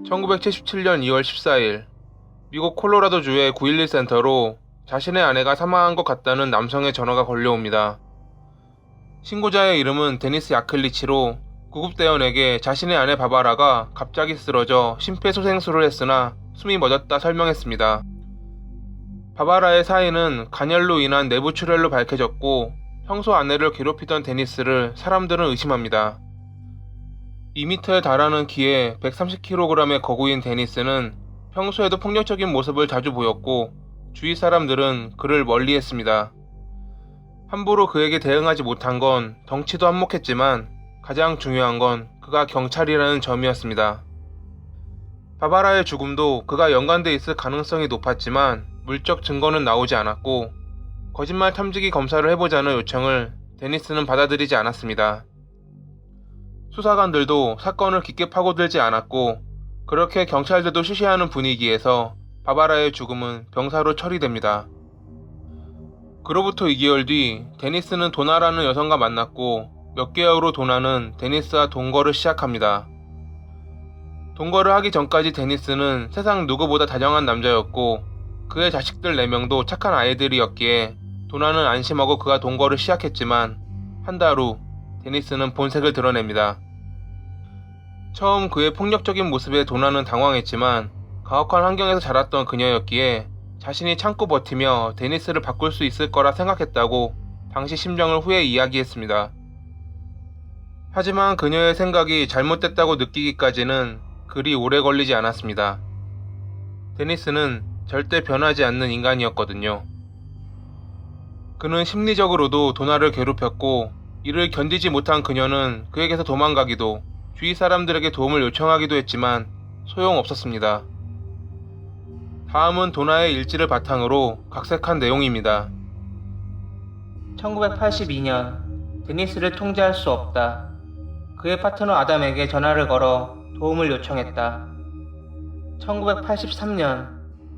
1977년 2월 14일 미국 콜로라도주의 911 센터로 자신의 아내가 사망한 것 같다는 남성의 전화가 걸려옵니다. 신고자의 이름은 데니스 야클리치로 구급대원에게 자신의 아내 바바라가 갑자기 쓰러져 심폐소생술을 했으나 숨이 멎었다 설명했습니다. 바바라의 사인은 간열로 인한 내부 출혈로 밝혀졌고 평소 아내를 괴롭히던 데니스를 사람들은 의심합니다. 2m에 달하는 키에 130kg의 거구인 데니스는 평소에도 폭력적인 모습을 자주 보였고 주위 사람들은 그를 멀리했습니다. 함부로 그에게 대응하지 못한 건 덩치도 한몫했지만 가장 중요한 건 그가 경찰이라는 점이었습니다. 바바라의 죽음도 그가 연관돼 있을 가능성이 높았지만 물적 증거는 나오지 않았고 거짓말 탐지기 검사를 해보자는 요청을 데니스는 받아들이지 않았습니다. 수사관들도 사건을 깊게 파고들지 않았고 그렇게 경찰들도 쉬쉬하는 분위기에서 바바라의 죽음은 병사로 처리됩니다. 그로부터 2개월 뒤 데니스는 도나라는 여성과 만났고 몇 개월 후 도나는 데니스와 동거를 시작합니다. 동거를 하기 전까지 데니스는 세상 누구보다 다정한 남자였고 그의 자식들 4명도 착한 아이들이었기에 도나는 안심하고 그가 동거를 시작했지만 한 달 후 데니스는 본색을 드러냅니다. 처음 그의 폭력적인 모습에 도나는 당황했지만 가혹한 환경에서 자랐던 그녀였기에 자신이 참고 버티며 데니스를 바꿀 수 있을 거라 생각했다고 당시 심정을 후에 이야기했습니다. 하지만 그녀의 생각이 잘못됐다고 느끼기까지는 그리 오래 걸리지 않았습니다. 데니스는 절대 변하지 않는 인간이었거든요. 그는 심리적으로도 도나를 괴롭혔고 이를 견디지 못한 그녀는 그에게서 도망가기도 주위 사람들에게 도움을 요청하기도 했지만 소용없었습니다. 다음은 도나의 일지를 바탕으로 각색한 내용입니다. 1982년 데니스를 통제할 수 없다. 그의 파트너 아담에게 전화를 걸어 도움을 요청했다. 1983년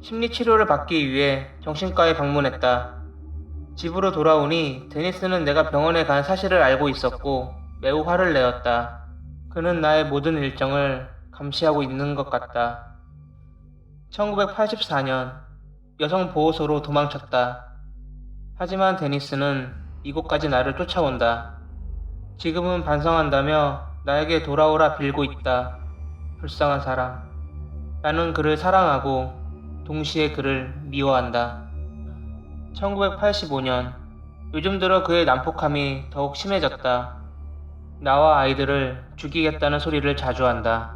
심리치료를 받기 위해 정신과에 방문했다. 집으로 돌아오니 데니스는 내가 병원에 간 사실을 알고 있었고 매우 화를 내었다. 그는 나의 모든 일정을 감시하고 있는 것 같다. 1984년 여성보호소로 도망쳤다. 하지만 데니스는 이곳까지 나를 쫓아온다. 지금은 반성한다며 나에게 돌아오라 빌고 있다. 불쌍한 사람. 나는 그를 사랑하고 동시에 그를 미워한다. 1985년 요즘 들어 그의 난폭함이 더욱 심해졌다. 나와 아이들을 죽이겠다는 소리를 자주 한다.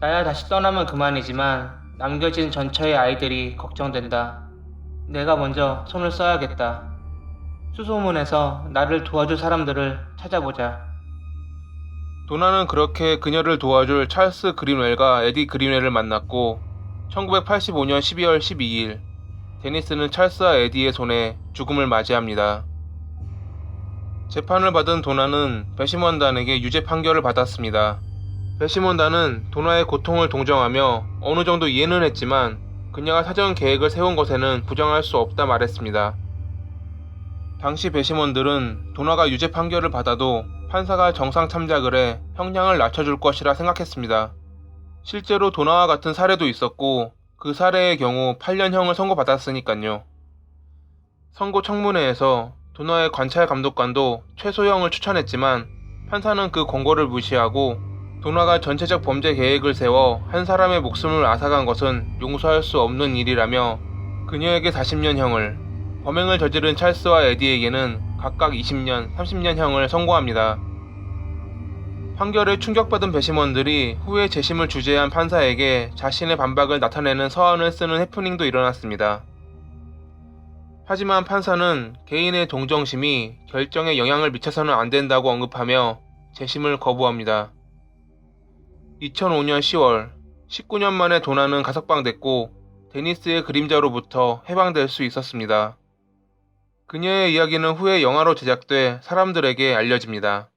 나야 다시 떠나면 그만이지만 남겨진 전처의 아이들이 걱정된다. 내가 먼저 손을 써야겠다. 수소문에서 나를 도와줄 사람들을 찾아보자. 도나는 그렇게 그녀를 도와줄 찰스 그린웰과 에디 그린웰을 만났고 1985년 12월 12일 데니스는 찰스와 에디의 손에 죽음을 맞이합니다. 재판을 받은 도나는 배심원단에게 유죄 판결을 받았습니다. 배심원단은 도나의 고통을 동정하며 어느 정도 이해는 했지만 그녀가 사전 계획을 세운 것에는 부정할 수 없다 말했습니다. 당시 배심원들은 도나가 유죄 판결을 받아도 판사가 정상 참작을 해 형량을 낮춰줄 것이라 생각했습니다. 실제로 도나와 같은 사례도 있었고 그 사례의 경우 8년형을 선고받았으니까요. 선고 청문회에서 도나의 관찰 감독관도 최소형을 추천했지만 판사는 그 권고를 무시하고 도나가 전체적 범죄 계획을 세워 한 사람의 목숨을 앗아간 것은 용서할 수 없는 일이라며 그녀에게 40년형을, 범행을 저지른 찰스와 에디에게는 각각 20년, 30년형을 선고합니다. 판결에 충격받은 배심원들이 후에 재심을 주재한 판사에게 자신의 반박을 나타내는 서한을 쓰는 해프닝도 일어났습니다. 하지만 판사는 개인의 동정심이 결정에 영향을 미쳐서는 안 된다고 언급하며 재심을 거부합니다. 2005년 10월 19년 만에 도나는 가석방됐고 데니스의 그림자로부터 해방될 수 있었습니다. 그녀의 이야기는 후에 영화로 제작돼 사람들에게 알려집니다.